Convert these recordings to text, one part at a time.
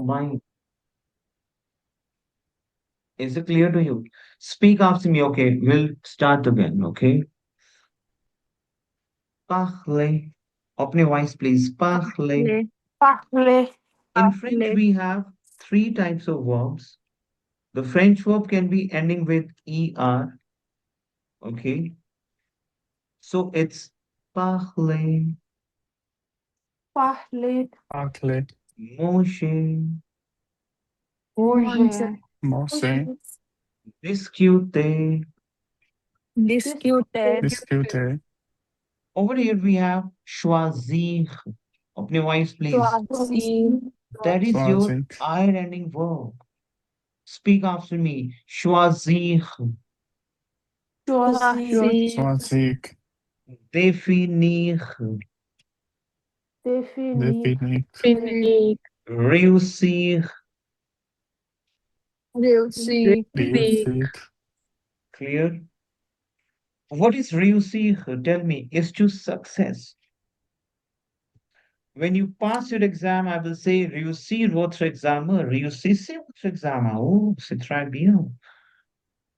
mind. Is it clear to you? Speak after me, okay? We'll start again, okay? Parler. Open your eyes, please. Parler. Parler. Parler. In French, Parler. we have three types of verbs. The French verb can be ending with er, okay? So it's parler, Parler. Parler, manger, Manger. manger, discuter. Discuter. discuter, Over here we have choisir. Open your eyes, please. Choisir. That is your choisir, I ending verb. Speak after me. Choisir, Choisir. choisir, définir, Définir. définir, réussir. Réussir. réussir, Clear? What is réussir? Tell me. Is to success. When you pass your exam, I will say réussir votre examen. Réussissez votre examen. Oh, c'est très bien.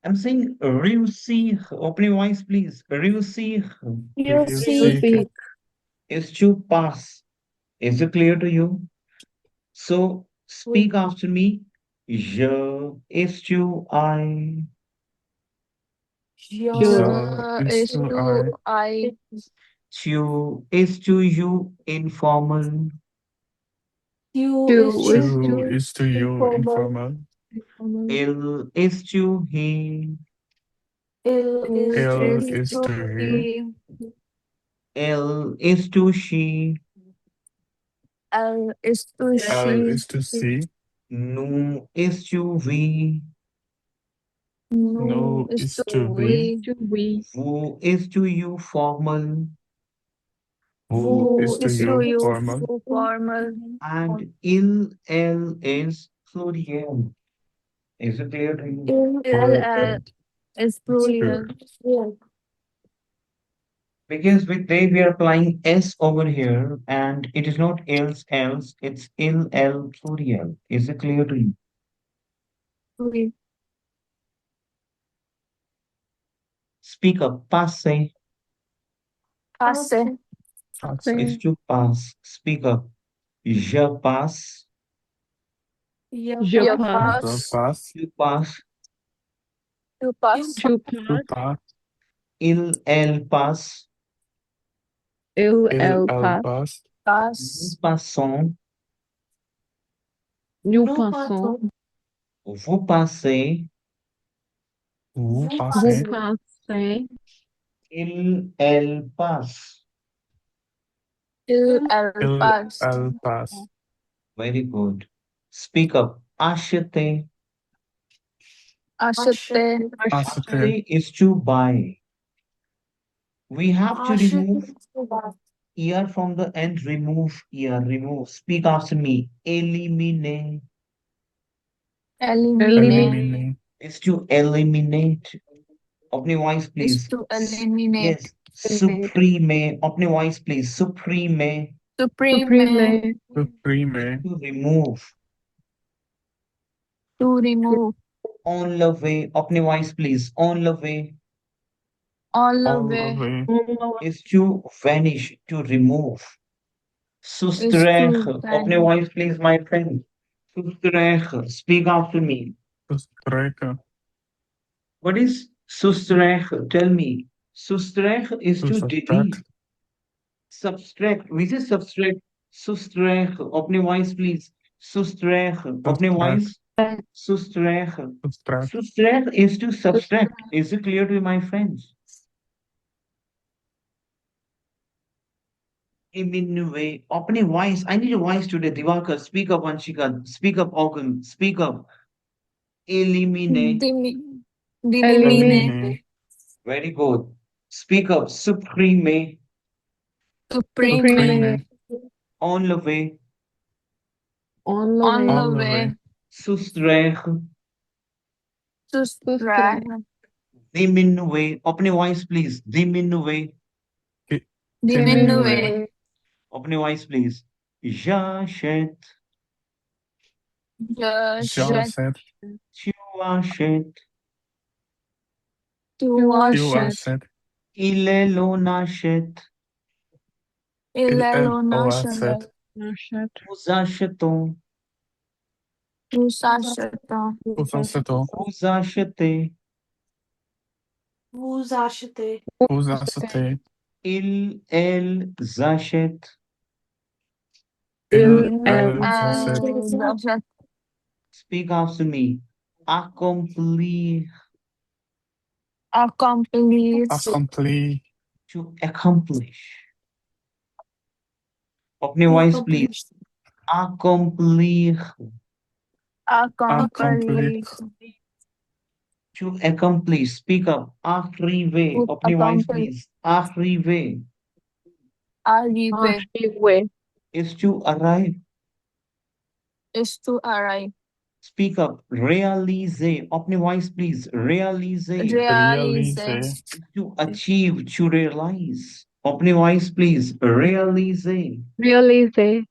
I'm saying réussir. Open your eyes, please. Réussir réussir, is to pass. Is it clear to you? So speak after me. Je is to I. Je. je is to I, I. Tu is to you informal. You is to is to you, informal. informal, Il is to he. Il is il to is to he, he. Elle is to she. Elle is to elle she. is to see, Nous is to we. Nous no is is to to we, we. Vous is to you formal. who Who is to is to you, you formal, formal. And il is pluriel. Is it clear to you? Il is true, plural. Because with they we are applying s over here and it is not else, it's il, pluriel. Is it clear to you? Oui. Speak up. Passe Passer. is to pass. Speak up. Je passe. Je the passe. pass, Tu passe. Tu passes. to pass, Elle passe. il, elle pass, Nous Passe. passons. Nous passons. Vous passez. vous Vous passez, passez. Elle passe. Elle il, passe. elle passe, Very good. Speak up. Acheter. Acheter. acheter, Acheter is to buy. We have to remove ear from the end. Remove ear. Remove. Speak after me. Eliminate Éliminer. éliminer, is to eliminate. अपनी voice, Is please. to eliminate. Yes. Supreme. अपनी voice, please. Supreme Supreme. supprimer, to remove. To remove. Enlever. अपनी voice, please. Enlever Enlever. enlever, is to vanish, to remove. Is Soustraire. to अपनी vanish. voice, please, my friend. Soustraire. Speak after me. soustraire, What is soustraire? Tell me. Soustraire is to to delete. subtract, Subtract. Which is subtract? Soustraire. अपनी voice, please. Soustraire. अपनी subtract, voice. Soustraire. subtract, Soustraire is to subtract. Is it clear to you, my friends? Diminuer. Opening voice. I need a voice today. Divakar, speak up, Vanshika. Speak up, Ogum. Speak up. Eliminate. D'éliminer. éliminer, Very good. Speak up. Supprime. Supprimer. supprimer, Enlever. Enlever. enlever, Soustraire. Soustraire. Diminuer. Opening voice, please. Diminuer. Diminuer. Opening voice, please. J'achète. Jet. Jaset. Tuashet. Tuashet. Tuaset. Ilelonashet. Ilelonashet. Ilelonashet. Uzasheton. Usasheta. Uzaseto. Uzashete. Vous achetez. Uzasete. El Zashet. El-Zaset. Zashet. Speak after me. Accomplir. Accomplish. Accompli. To accomplish. Open your voice, please. Accomplir. Accomplish. To accomplish. Speak up. Arriver. To Open your voice, accomplish. please. Arriver Arrive. is to arrive. Is to arrive. Speak up. Réaliser. Open your voice, please. Réaliser. Realize. Realize. To achieve. To realize. Open your voice, please. Réaliser. Realize. Open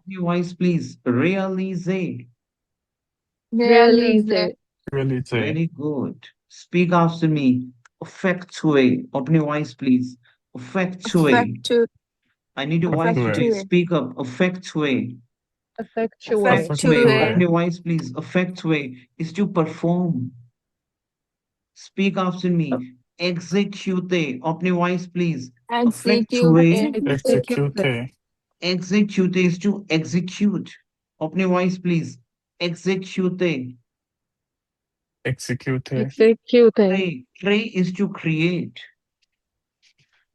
your voice, please. Réaliser. Realize. Realize. Very good. Speak after me. Effectuate. Open your voice, please. Effectuate. Effectuate. I need your voice today. Effectuate. Speak up. Effectuate. Effectuate. Open your voice, please. Effectuate is to perform. Speak after me. Execute. Open your voice, please. Execute. Execute. Execute is to execute. Open your voice, please. Execute. Execute. Create is to create.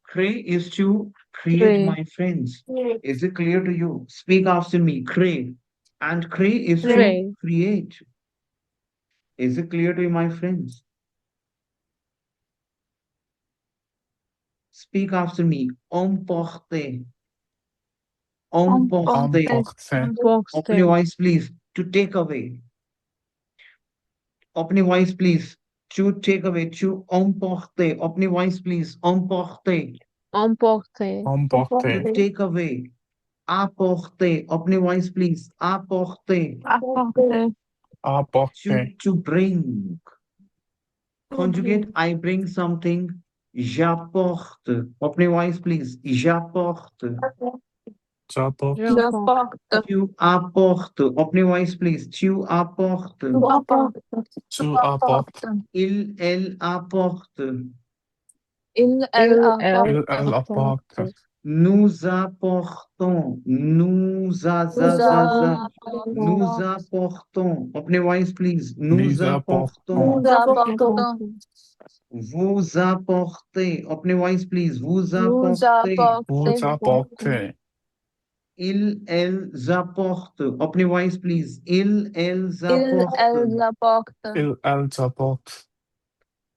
Create is to create, my friends. Is it clear to you? Speak after me. Create. And create is to create. Is it clear to you, my friends? Speak after me. Emporter. Emporter. Emporter. Open your voice, please. To take away. Open your voice, please. To take away. To emporter. Open your voice, please. Emporter. Emporter. To take away. Apporter. Open your voice, please. Apporter. Apporter. Apporter. To bring. Conjugate, I bring something. J'apporte. Open your voice, please. J'apporte. J'apporte. J'apporte. Tu apportes. Open your voice, please. Tu apportes. Tu apportes. Tu apportes. Il, elle apporte. Elle apporte. Il, elle apporte. Nous apportons. Nous apportons. Open your voice, please. Nous apportons. Nous apportons. Vous apportez. Open your voice, please. Vous Vous apportez. Vous apportez. Ils, elles apportent. Open your voice, please. Ils, elles Elles apportent. apportent. Il, elle apporte.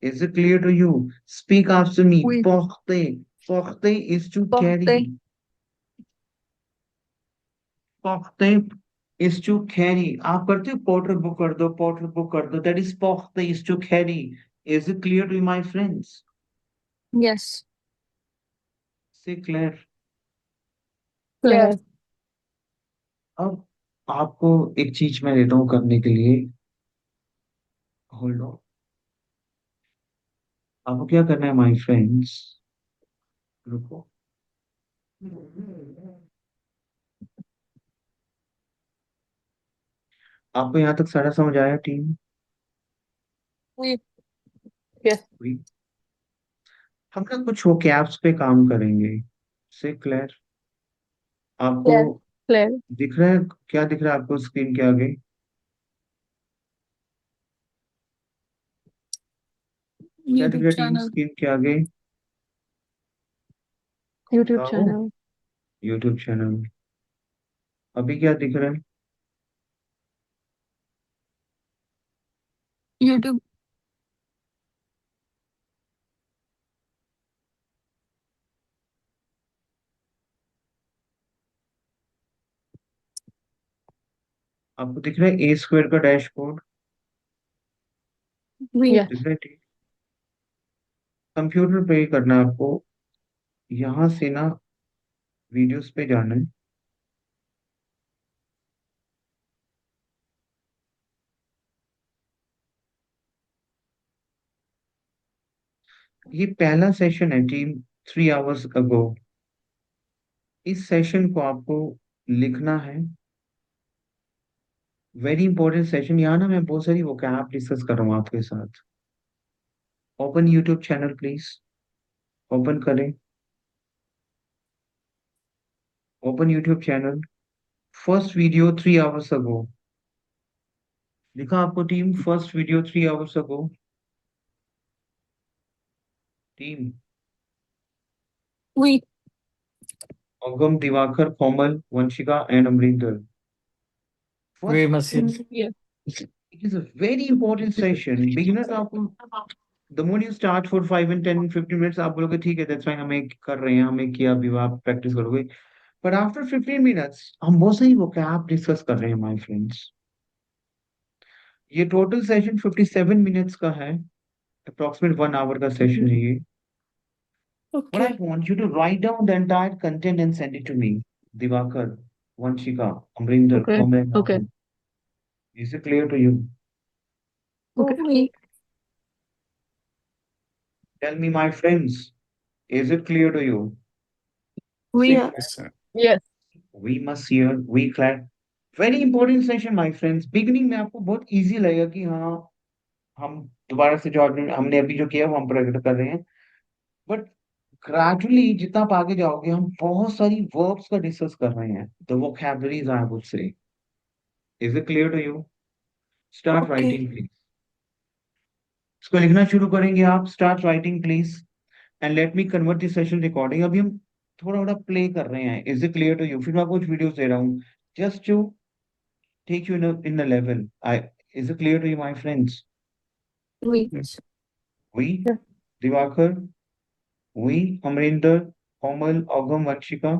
Is it clear to you? Speak after me. Oui. Porter. Porter is to Porter. carry. Porter is to carry. आप करते हो porter book कर दो, porter book कर दो. That is porter is to carry. Is it clear to you, my friends? Yes. Say clear. Clear. अब आपको एक चीज मैं देता हूँ करने के लिए. Hold on. आपको क्या करना है, माय फ्रेंड्स? रुको. आपको यहाँ तक सारा समझ आया टीम? Oui. Oui. हम ना कुछ vocabs पे काम करेंगे. से क्लियर? आपको दिख रहा है? क्या दिख रहा है आपको स्क्रीन के आगे? क्या दिख रहा है टीम स्क्रीन के आगे? YouTube channel. YouTube channel. अभी क्या दिख रहा है? YouTube. आपको दिख रहा है ए स्क्वायर का डैशबोर्ड? Oui. Yes. दिख रहा है? ठीक. कंप्यूटर पे ही करना है आपको. यहाँ से ना वीडियोस पे जाना है. ये पहला सेशन है टीम, 3 आवर्स अगो। इस सेशन को आपको लिखना है। Very important session. यहाँ ना मैं बहुत सारी वोकैब डिस्कस कर रहा हूँ आपके साथ। Open YouTube channel please. Open करें। Open YouTube channel. First video 3 hours ago. लिखा आपको team, first video 3 hours ago. Team. We. Agam, Diwakar, Komal, Vanshika and Amrinder. We first. must Yes. It is a very important session. Beginners आपको the more you start for 5 and 10 15 minutes आप बोलोगे ठीक है that's fine, हमें कर रहे हैं, हमें किया, अभी आप प्रैक्टिस करोगे। बट आफ्टर 15 मिनट्स हम बहुत सारी वोकैब डिस्कस कर रहे हैं माय फ्रेंड्स। ये टोटल सेशन 57 मिनट्स का है। अप्रोक्सीमेट 1 आवर का सेशन है ये। But I Okay. want you to write down the entire content and send it to me. Divakar, Vanshika, Amrinder, Okay. Komal, and Okay. Agam. Is it clear to you? Okay. We. Tell me, my friends, is it clear to you? We. Say, Yes, sir. Yes. we must hear, we clap. Very important session my friends. Beginning में आपको बहुत easy लगेगा कि हाँ हम दोबारा से जो हमने अभी जो किया वो हम प्रकट कर रहे हैं। बट ग्रेजुअली जितना आप आगे जाओगे हम बहुत सारी वर्ब्स का डिस्कस कर रहे हैं। The vocabularies I would say. Is it clear to you? Start Okay. Writing please. इसको लिखना शुरू करेंगे आप। Start writing please and let me convert this session recording. अभी हम थोड़ा थोड़ा प्ले कर रहे हैं। Is it clear to you? फिर मैं कुछ वीडियोस दे रहा हूँ just to take you in a level. I is it clear to you my friends? We. Yes. We, Yeah. Diwakar, we, Amrinder, Komal, औघम, वंशिका।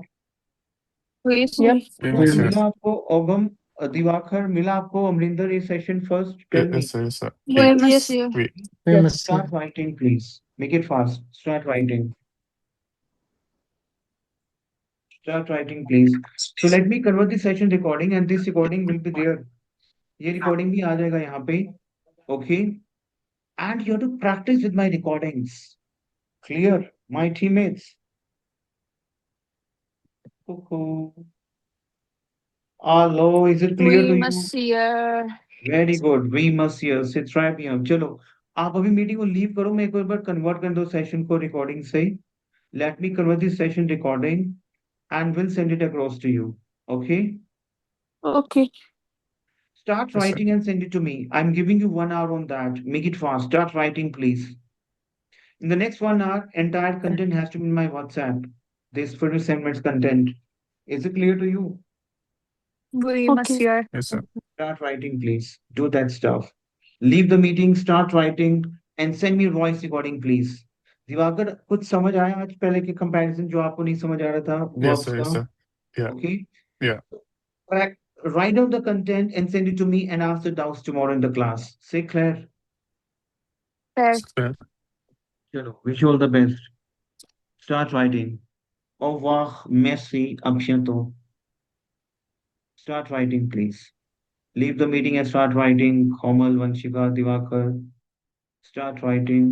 We. Yep. We तो must hear. मिला आपको औघम, दिवाकर, मिला आपको अमरिंदर, ये session first? Tell me. Yes, sir. Yes, sir. We We. must hear. We Yes. must hear. Start writing please. Make it fast. Start writing. Start writing please. So let me convert the session recording and this recording will be there. ये recording भी आ जाएगा यहाँ पे। Okay? And you have to practice with my recordings. Clear, my teammates? Cuckoo. Hello, is it clear We to you? must hear. Very good. We must hear. Sit right here. चलो, आप अभी meeting को leave करो, मैं एक बार convert कर दो session को रिकॉर्डिंग से। Let me convert this session recording and we'll send it across to you. Okay? Okay. Start Yes, sir. writing and send it to me. I'm giving you 1 hour on that. Make it fast. Start writing, please. In the next 1 hour, entire content has to be in my WhatsApp. This 47 minutes content. Is it clear to you? We must Okay. hear. Yes, sir. Start writing, please. Do that stuff. Leave the meeting, start writing, and send me a voice recording, please. Diwakar, कुछ समझ आया आज पहले के comparison जो आपको नहीं समझ आ रहा था Yes, वर्ब्स sir. का? Yes, sir. Yeah. Okay? Yeah. Correct. Write down the content and send it to me and ask the doubts tomorrow in the class. Say Claire. Fair. Sir. चलो, wish you all the best. Start writing. Au revoir, merci, à bientôt. Start writing, please. Leave the meeting and start writing. Komal, Vanshika, Divakar. Start writing.